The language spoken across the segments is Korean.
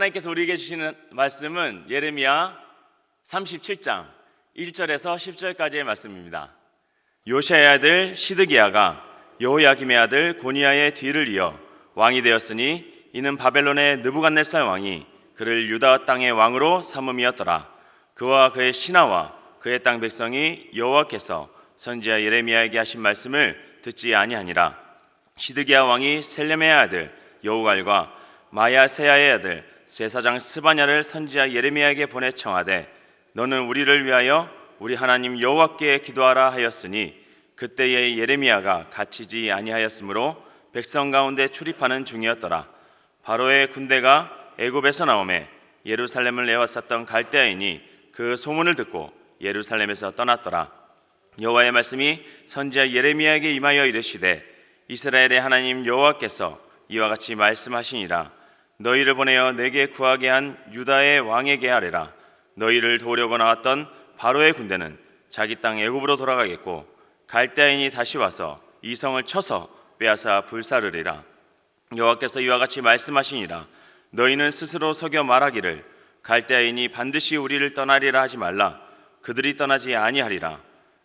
하나님께서 우리에게 주시는 말씀은 예레미야 37장 1절에서 10절까지의 말씀입니다. 요시아의 아들 시드기야가 여호야김의 아들 고니야의 뒤를 이어 왕이 되었으니 이는 바벨론의 느부갓네살 왕이 그를 유다 땅의 왕으로 삼음이었더라. 그와 그의 신하와 그의 땅 백성이 여호와께서 선지자 예레미야에게 하신 말씀을 듣지 아니하니라. 시드기야 왕이 셀레메의 아들 여우갈과 마야세야의 아들 제사장 스바냐를 선지자 예레미야에게 보내 청하되 너는 우리를 위하여 우리 하나님 여호와께 기도하라 하였으니 그때에 예레미야가 갇히지 아니하였으므로 백성 가운데 출입하는 중이었더라. 바로의 군대가 애굽에서 나오매 예루살렘을 내왔었던 갈대아인이 그 소문을 듣고 예루살렘에서 떠났더라. 여호와의 말씀이 선지자 예레미야에게 임하여 이르시되 이스라엘의 하나님 여호와께서 이와 같이 말씀하시니라. 너희를 보내어 내게 구하게 한 유다의 왕에게 아뢰라. 너희를 도우려고 나왔던 바로의 군대는 자기 땅 애굽으로 돌아가겠고 갈대아인이 다시 와서 이 성을 쳐서 빼앗아 불사르리라. 여호와께서 이와 같이 말씀하시니라. 너희는 스스로 속여 말하기를 갈대아인이 반드시 우리를 떠나리라 하지 말라. 그들이 떠나지 아니하리라.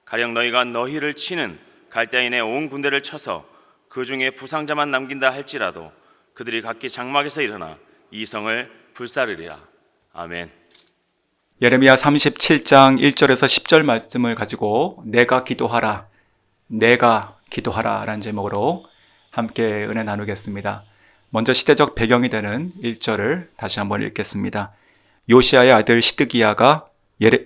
가령 너희가 너희를 치는 갈대아인의 온 군대를 쳐서 그 중에 부상자만 남긴다 할지라도 그들이 각기 장막에서 일어나 이 성을 불사르리라. 아멘. 예레미야 37장 1절에서 10절 말씀을 가지고 내가 기도하라 라는 제목으로 함께 은혜 나누겠습니다. 먼저 시대적 배경이 되는 1절을 다시 한번 읽겠습니다. 요시아의 아들 시드기야가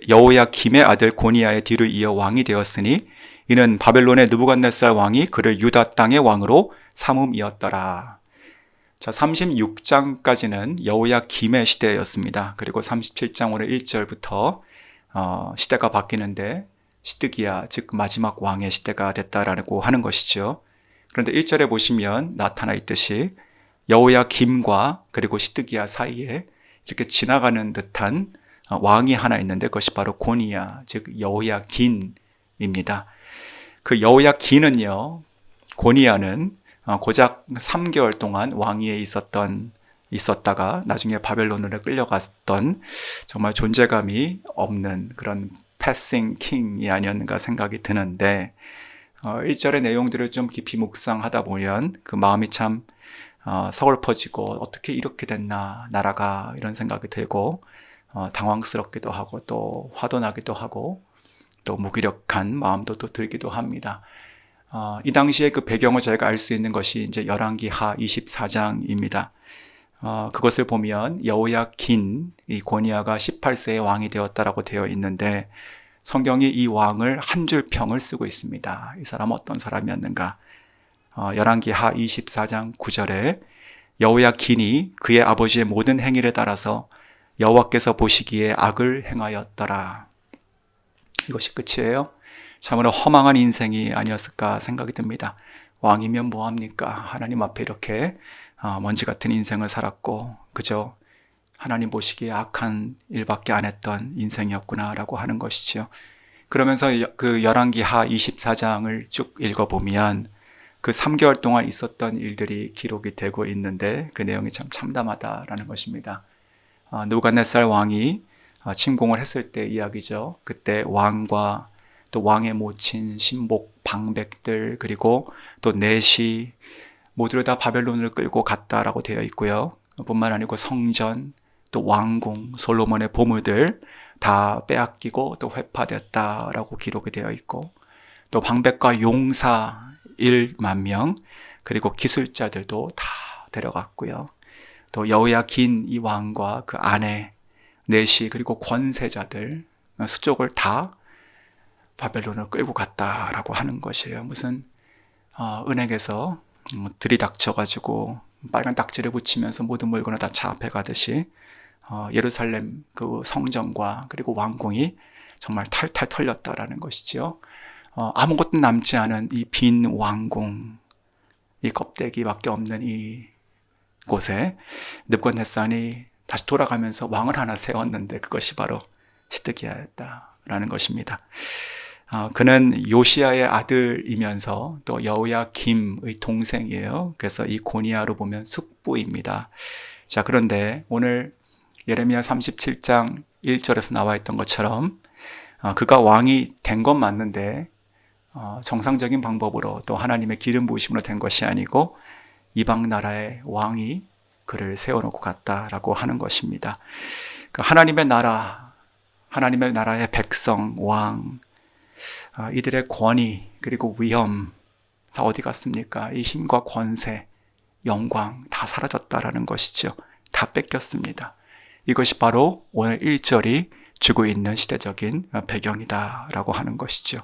여호야김의 아들 고니야의 뒤를 이어 왕이 되었으니 이는 바벨론의 느부갓네살 왕이 그를 유다 땅의 왕으로 삼음이었더라. 자, 36장까지는 여호야김의 시대였습니다. 그리고 37장 오늘 1절부터 시대가 바뀌는데 시드기야, 즉 마지막 왕의 시대가 됐다라고 하는 것이죠. 그런데 1절에 보시면 나타나 있듯이 여호야김과 그리고 시드기야 사이에 이렇게 지나가는 듯한 왕이 하나 있는데 그것이 바로 고니야, 즉 여호야긴입니다. 그 여호야긴은요, 고니야는 고작 3개월 동안 왕위에 있었다가 나중에 바벨론으로 끌려갔던 정말 존재감이 없는 그런 패싱 킹이 아니었는가 생각이 드는데 1절의 내용들을 좀 깊이 묵상하다 보면 그 마음이 참 서글퍼지고 어떻게 이렇게 됐나 나라가 이런 생각이 들고 당황스럽기도 하고 또 화도 나기도 하고 또 무기력한 마음도 또 들기도 합니다. 이 당시에 그 배경을 저희가 알 수 있는 것이 이제 열왕기하 24장입니다. 그것을 보면 여호야긴 이 고니야가 18세에 왕이 되었다라고 되어 있는데 성경이 이 왕을 한 줄 평을 쓰고 있습니다. 이 사람 어떤 사람이었는가? 열왕기하 24장 9절에 여호야긴이 그의 아버지의 모든 행위를 따라서 여호와께서 보시기에 악을 행하였더라. 이것이 끝이에요. 참으로 허망한 인생이 아니었을까 생각이 듭니다. 왕이면 뭐합니까? 하나님 앞에 이렇게 먼지 같은 인생을 살았고 그저 하나님 보시기에 악한 일밖에 안 했던 인생이었구나라고 하는 것이죠. 그러면서 그 열왕기하 24장을 쭉 읽어보면 그 3개월 동안 있었던 일들이 기록이 되고 있는데 그 내용이 참 참담하다라는 것입니다. 느부갓네살 왕이 침공을 했을 때 이야기죠. 그때 왕과 또 왕의 모친, 신복, 방백들 그리고 또 내시 모두를 다 바벨론을 끌고 갔다라고 되어 있고요. 뿐만 아니고 성전, 또 왕궁, 솔로몬의 보물들 다 빼앗기고 또 회파되었다라고 기록이 되어 있고 또 방백과 용사 1만 명 그리고 기술자들도 다 데려갔고요. 또 여호야긴 이 왕과 그 아내 내시 그리고 권세자들 수족을 다 바벨론을 끌고 갔다라고 하는 것이에요. 무슨 은행에서 들이닥쳐가지고 빨간 딱지를 붙이면서 모든 물건을 다 차압해 가듯이 예루살렘 그 성전과 그리고 왕궁이 정말 탈탈 털렸다라는 것이죠. 아무것도 남지 않은 이 빈 왕궁, 이 껍데기밖에 없는 이 곳에 느부갓네살이 다시 돌아가면서 왕을 하나 세웠는데 그것이 바로 시드기야였다라는 것입니다. 그는 요시아의 아들이면서 또 여호야김의 동생이에요. 그래서 이 고니야로 보면 숙부입니다. 자, 그런데 오늘 예레미야 37장 1절에서 나와 있던 것처럼 그가 왕이 된 건 맞는데 정상적인 방법으로 또 하나님의 기름 부으심으로 된 것이 아니고 이방 나라의 왕이 그를 세워놓고 갔다라고 하는 것입니다. 하나님의 나라, 하나님의 나라의 백성, 왕, 이들의 권위 그리고 위엄 다 어디 갔습니까? 이 힘과 권세, 영광 다 사라졌다라는 것이죠. 다 뺏겼습니다. 이것이 바로 오늘 1절이 주고 있는 시대적인 배경이다라고 하는 것이죠.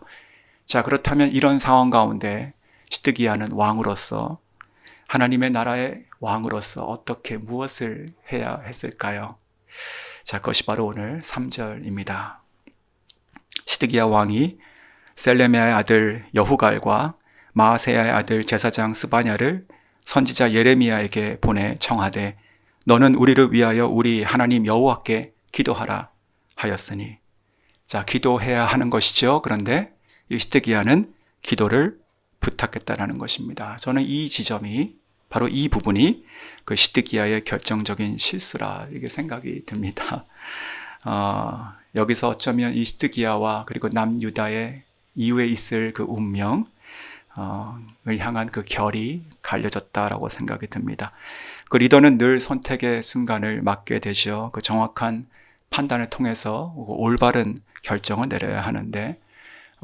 자, 그렇다면 이런 상황 가운데 시드기야는 왕으로서 하나님의 나라의 왕으로서 어떻게 무엇을 해야 했을까요? 자, 그것이 바로 오늘 3절입니다. 시드기야 왕이 셀레미야의 아들 여후갈과 마아세야의 아들 제사장 스바냐를 선지자 예레미야에게 보내 청하되 너는 우리를 위하여 우리 하나님 여호와께 기도하라 하였으니, 자, 기도해야 하는 것이죠. 그런데 이 시드기야는 기도를 부탁했다라는 것입니다. 저는 이 지점이 바로 이 부분이 그 시드기야의 결정적인 실수라 이게 생각이 듭니다. 여기서 어쩌면 이 시드기야와 그리고 남유다의 이후에 있을 그 운명을 향한 그 결이 갈려졌다라고 생각이 듭니다. 그 리더는 늘 선택의 순간을 맞게 되죠. 그 정확한 판단을 통해서 올바른 결정을 내려야 하는데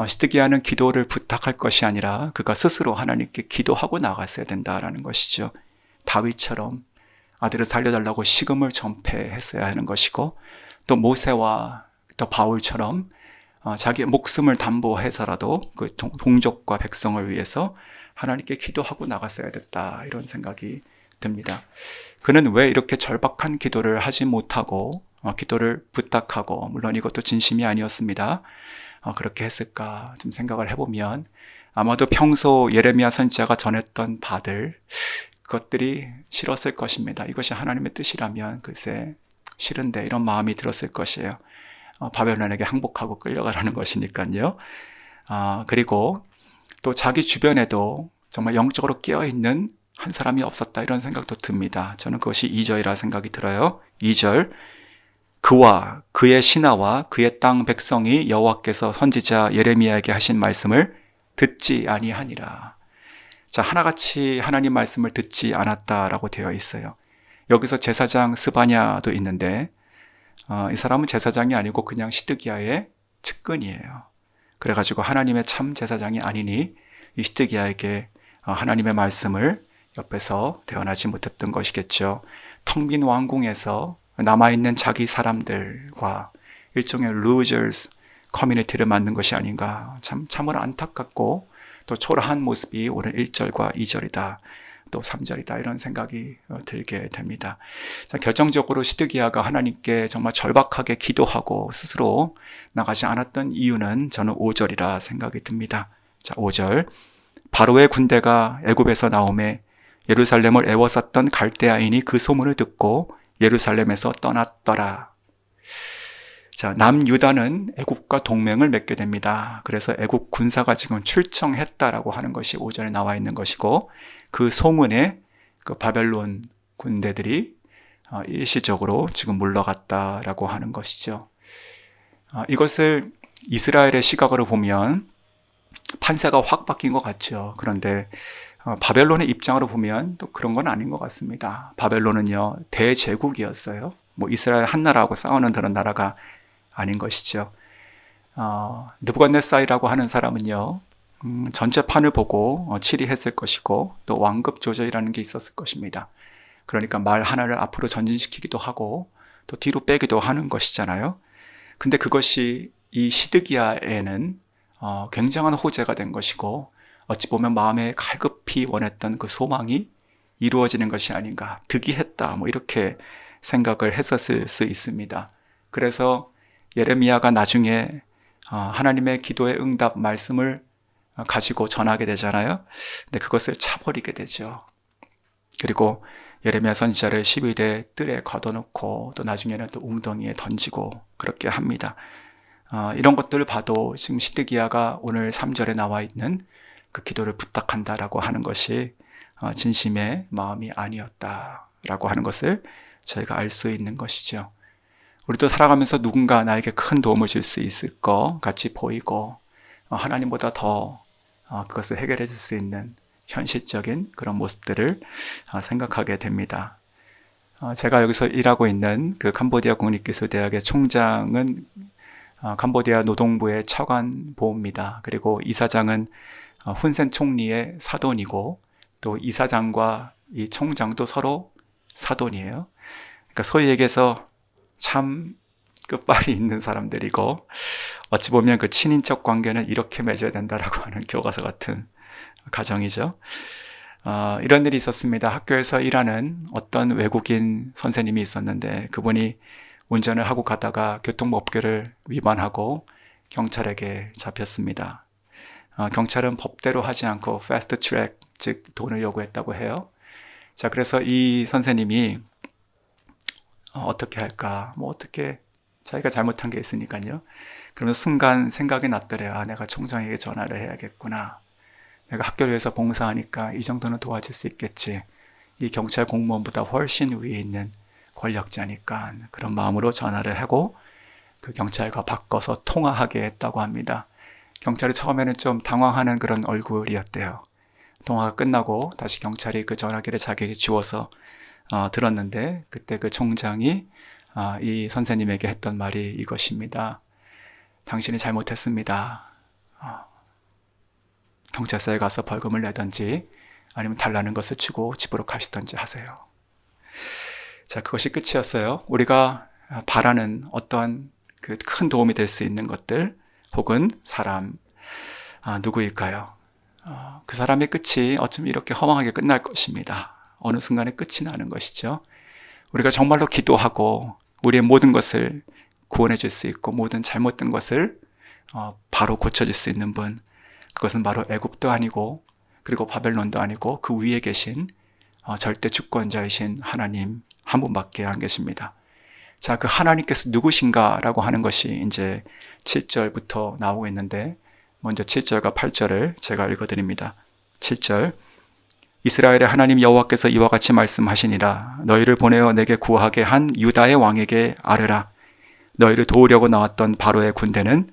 시드기야는 기도를 부탁할 것이 아니라 그가 스스로 하나님께 기도하고 나갔어야 된다라는 것이죠. 다윗처럼 아들을 살려달라고 식음을 전폐했어야 하는 것이고, 또 모세와 또 바울처럼 자기의 목숨을 담보해서라도 그 동족과 백성을 위해서 하나님께 기도하고 나갔어야 됐다, 이런 생각이 듭니다. 그는 왜 이렇게 절박한 기도를 하지 못하고 기도를 부탁하고, 물론 이것도 진심이 아니었습니다, 그렇게 했을까 좀 생각을 해보면 아마도 평소 예레미야 선지자가 전했던 바들, 그것들이 싫었을 것입니다. 이것이 하나님의 뜻이라면 글쎄 싫은데 이런 마음이 들었을 것이에요. 바벨론에게 항복하고 끌려가라는 것이니까요. 그리고 또 자기 주변에도 정말 영적으로 깨어있는 한 사람이 없었다, 이런 생각도 듭니다. 저는 그것이 2절이라 생각이 들어요. 2절, 그와 그의 신하와 그의 땅 백성이 여호와께서 선지자 예레미야에게 하신 말씀을 듣지 아니하니라. 자, 하나같이 하나님 말씀을 듣지 않았다라고 되어 있어요. 여기서 제사장 스바냐도 있는데 이 사람은 제사장이 아니고 그냥 시드기야의 측근이에요. 그래가지고 하나님의 참 제사장이 아니니 이 시드기야에게 하나님의 말씀을 옆에서 대언하지 못했던 것이겠죠. 텅 빈 왕궁에서 남아있는 자기 사람들과 일종의 losers 커뮤니티를 만든 것이 아닌가, 참으로 안타깝고 또 초라한 모습이 오늘 1절과 2절이다, 또 3절이다, 이런 생각이 들게 됩니다. 자, 결정적으로 시드기야가 하나님께 정말 절박하게 기도하고 스스로 나가지 않았던 이유는 저는 5절이라 생각이 듭니다. 자, 5절, 바로의 군대가 애굽에서 나오매 예루살렘을 애워쌌던 갈대아인이 그 소문을 듣고 예루살렘에서 떠났더라. 자, 남유다는 애굽과 동맹을 맺게 됩니다. 그래서 애굽 군사가 지금 출정했다라고 하는 것이 5절에 나와 있는 것이고, 그 소문에 그 바벨론 군대들이 일시적으로 지금 물러갔다라고 하는 것이죠. 이것을 이스라엘의 시각으로 보면 판세가 확 바뀐 것 같죠. 그런데 바벨론의 입장으로 보면 또 그런 건 아닌 것 같습니다. 바벨론은요, 대제국이었어요. 뭐 이스라엘 한 나라하고 싸우는 그런 나라가 아닌 것이죠. 느부갓네살이라고 하는 사람은요, 전체판을 보고 치리했을 것이고, 또 왕급 조절이라는 게 있었을 것입니다. 그러니까 말 하나를 앞으로 전진시키기도 하고 또 뒤로 빼기도 하는 것이잖아요. 근데 그것이 이 시드기야에는 굉장한 호재가 된 것이고, 어찌 보면 마음에 갈급히 원했던 그 소망이 이루어지는 것이 아닌가, 득이했다, 뭐 이렇게 생각을 했었을 수 있습니다. 그래서 예레미야가 나중에 하나님의 기도의 응답 말씀을 가지고 전하게 되잖아요. 근데 그것을 차버리게 되죠. 그리고 예레미야 선지자를 12대 뜰에 걷어놓고 또 나중에는 또 웅덩이에 던지고 그렇게 합니다. 이런 것들을 봐도 지금 시드기야가 오늘 3절에 나와 있는 그 기도를 부탁한다라고 하는 것이 진심의 마음이 아니었다라고 하는 것을 저희가 알 수 있는 것이죠. 우리도 살아가면서 누군가 나에게 큰 도움을 줄 수 있을 것 같이 보이고 하나님보다 더 그것을 해결해 줄 수 있는 현실적인 그런 모습들을 생각하게 됩니다. 제가 여기서 일하고 있는 그 캄보디아 국립기술대학의 총장은 캄보디아 노동부의 차관보입니다. 그리고 이사장은 훈센 총리의 사돈이고 또 이사장과 이 총장도 서로 사돈이에요. 그러니까 소위 얘기해서 참 끝발이 있는 사람들이고 어찌 보면 그 친인척 관계는 이렇게 맺어야 된다라고 하는 교과서 같은 가정이죠. 이런 일이 있었습니다. 학교에서 일하는 어떤 외국인 선생님이 있었는데 그분이 운전을 하고 가다가 교통법규를 위반하고 경찰에게 잡혔습니다. 경찰은 법대로 하지 않고 패스트 트랙, 즉 돈을 요구했다고 해요. 자, 그래서 이 선생님이 어떻게 할까? 어떻게 자기가 잘못한 게 있으니까요. 그러면 순간 생각이 났더래요. 내가 총장에게 전화를 해야겠구나. 내가 학교를 위해서 봉사하니까 이 정도는 도와줄 수 있겠지. 이 경찰 공무원보다 훨씬 위에 있는 권력자니까 그런 마음으로 전화를 하고 그 경찰과 바꿔서 통화하게 했다고 합니다. 경찰이 처음에는 좀 당황하는 그런 얼굴이었대요. 통화가 끝나고 다시 경찰이 그 전화기를 자기에게 주워서 들었는데 그때 그 총장이 이 선생님에게 했던 말이 이것입니다. 당신이 잘못했습니다. 경찰서에 가서 벌금을 내든지 아니면 달라는 것을 주고 집으로 가시든지 하세요. 자, 그것이 끝이었어요. 우리가 바라는 어떠한 그 큰 도움이 될 수 있는 것들 혹은 사람 누구일까요? 그 사람의 끝이 어쩜 이렇게 허망하게 끝날 것입니다. 어느 순간에 끝이 나는 것이죠. 우리가 정말로 기도하고 우리의 모든 것을 구원해 줄 수 있고 모든 잘못된 것을 바로 고쳐줄 수 있는 분, 그것은 바로 애굽도 아니고 그리고 바벨론도 아니고 그 위에 계신 절대 주권자이신 하나님 한 분밖에 안 계십니다. 자, 그 하나님께서 누구신가라고 하는 것이 이제 7절부터 나오고 있는데 먼저 7절과 8절을 제가 읽어드립니다. 7절 이스라엘의 하나님 여호와께서 이와 같이 말씀하시니라. 너희를 보내어 내게 구하게 한 유다의 왕에게 아뢰라. 너희를 도우려고 나왔던 바로의 군대는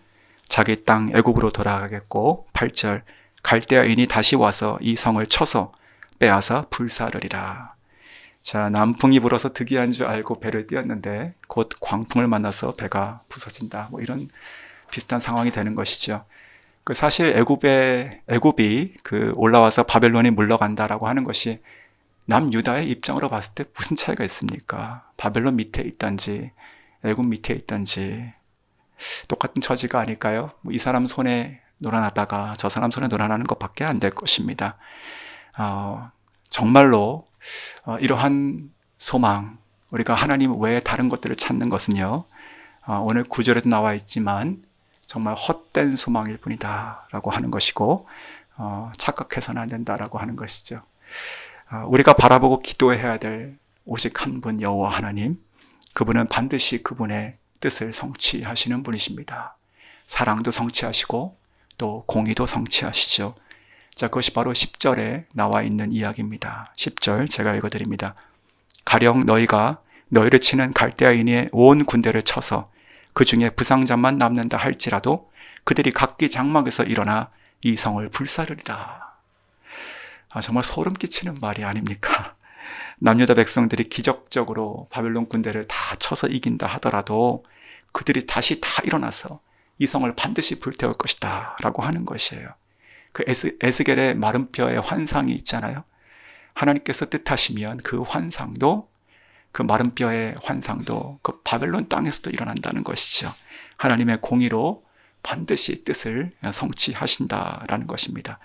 자기 땅 애굽으로 돌아가겠고 8절 갈대아인이 다시 와서 이 성을 쳐서 빼앗아 불사르리라. 자, 남풍이 불어서 득이한 줄 알고 배를 띄었는데 곧 광풍을 만나서 배가 부서진다. 이런 비슷한 상황이 되는 것이죠. 그 사실 애굽이 그 올라와서 바벨론이 물러간다라고 하는 것이 남유다의 입장으로 봤을 때 무슨 차이가 있습니까? 바벨론 밑에 있든지 애굽 밑에 있든지 똑같은 처지가 아닐까요? 이 사람 손에 놀아나다가 저 사람 손에 놀아나는 것밖에 안 될 것입니다. 정말로 이러한 소망, 우리가 하나님 외에 다른 것들을 찾는 것은요, 오늘 9절에도 나와 있지만 정말 헛된 소망일 뿐이다 라고 하는 것이고 착각해서는 안 된다라고 하는 것이죠. 우리가 바라보고 기도해야 될 오직 한 분 여호와 하나님, 그분은 반드시 그분의 뜻을 성취하시는 분이십니다. 사랑도 성취하시고 또 공의도 성취하시죠. 자, 그것이 바로 10절에 나와 있는 이야기입니다. 10절 제가 읽어드립니다. 가령 너희가 너희를 치는 갈대아인의 온 군대를 쳐서 그 중에 부상자만 남는다 할지라도 그들이 각기 장막에서 일어나 이 성을 불사르리라. 정말 소름 끼치는 말이 아닙니까? 남유다 백성들이 기적적으로 바벨론 군대를 다 쳐서 이긴다 하더라도 그들이 다시 다 일어나서 이 성을 반드시 불태울 것이다 라고 하는 것이에요. 그 에스겔의 마른 뼈의 환상이 있잖아요. 하나님께서 뜻하시면 그 환상도, 그 마른 뼈의 환상도 그 바벨론 땅에서도 일어난다는 것이죠. 하나님의 공의로 반드시 뜻을 성취하신다라는 것입니다.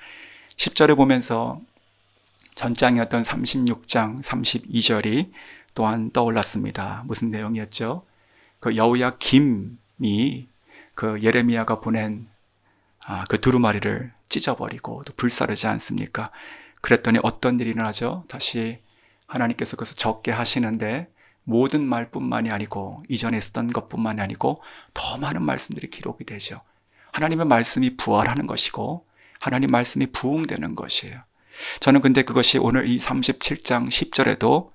10절을 보면서 전장이었던 36장 32절이 또한 떠올랐습니다. 무슨 내용이었죠? 그 여호야김이 그 예레미야가 보낸 그 두루마리를 찢어버리고 또 불사르지 않습니까? 그랬더니 어떤 일이 일어나죠? 다시 하나님께서 그것을 적게 하시는데 모든 말뿐만이 아니고 이전에 있었던 것뿐만이 아니고 더 많은 말씀들이 기록이 되죠. 하나님의 말씀이 부활하는 것이고 하나님 말씀이 부응되는 것이에요. 저는 근데 그것이 오늘 이 37장 10절에도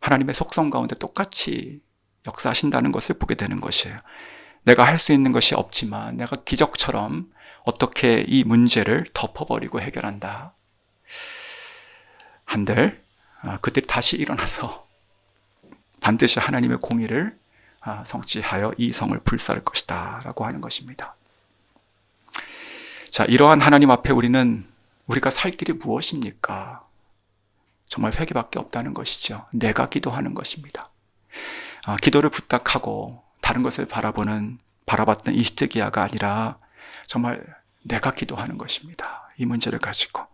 하나님의 속성 가운데 똑같이 역사하신다는 것을 보게 되는 것이에요. 내가 할 수 있는 것이 없지만 내가 기적처럼 어떻게 이 문제를 덮어버리고 해결한다. 한들 그들이 다시 일어나서 반드시 하나님의 공의를 성취하여 이 성을 불사를 것이다 라고 하는 것입니다. 자, 이러한 하나님 앞에 우리가 살 길이 무엇입니까? 정말 회개밖에 없다는 것이죠. 내가 기도하는 것입니다. 기도를 부탁하고 다른 것을 바라봤던 이 히드기야가 아니라 정말 내가 기도하는 것입니다. 이 문제를 가지고.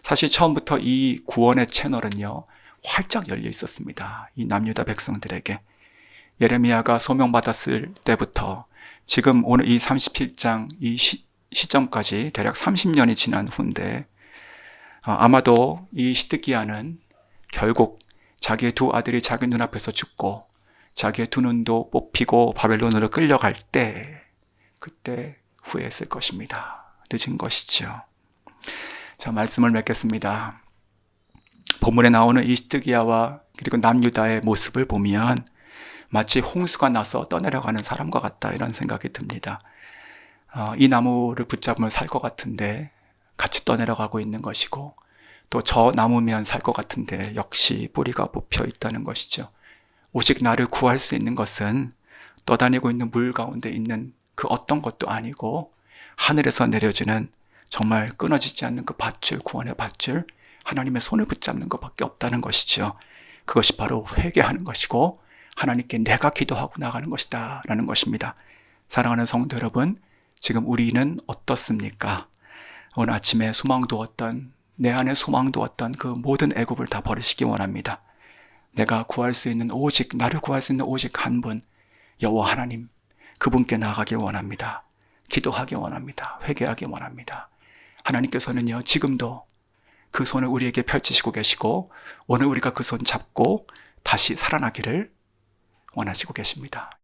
사실 처음부터 이 구원의 채널은요, 활짝 열려 있었습니다. 이 남유다 백성들에게. 예레미야가 소명받았을 때부터 지금 오늘 이 37장 이 시점까지 대략 30년이 지난 후인데 아마도 이 시드기야는 결국 자기의 두 아들이 자기 눈앞에서 죽고 자기의 두 눈도 뽑히고 바벨론으로 끌려갈 때 그때 후회했을 것입니다. 늦은 것이죠. 자, 말씀을 맺겠습니다. 본문에 나오는 이 시드기야와 그리고 남유다의 모습을 보면 마치 홍수가 나서 떠내려가는 사람과 같다 이런 생각이 듭니다. 이 나무를 붙잡으면 살 것 같은데 같이 떠내려가고 있는 것이고 또 저 나무면 살 것 같은데 역시 뿌리가 뽑혀 있다는 것이죠. 오직 나를 구할 수 있는 것은 떠다니고 있는 물 가운데 있는 그 어떤 것도 아니고 하늘에서 내려주는 정말 끊어지지 않는 그 밧줄, 구원의 밧줄, 하나님의 손을 붙잡는 것밖에 없다는 것이죠. 그것이 바로 회개하는 것이고 하나님께 내가 기도하고 나가는 것이다 라는 것입니다. 사랑하는 성도 여러분, 지금 우리는 어떻습니까? 오늘 아침에 소망 두었던, 내 안에 소망 두었던 그 모든 애굽을 다 버리시기 원합니다. 내가 구할 수 있는 오직, 나를 구할 수 있는 오직 한 분, 여호와 하나님, 그분께 나아가길 원합니다. 기도하기 원합니다. 회개하기 원합니다. 하나님께서는요, 지금도 그 손을 우리에게 펼치시고 계시고 오늘 우리가 그 손 잡고 다시 살아나기를 원하시고 계십니다.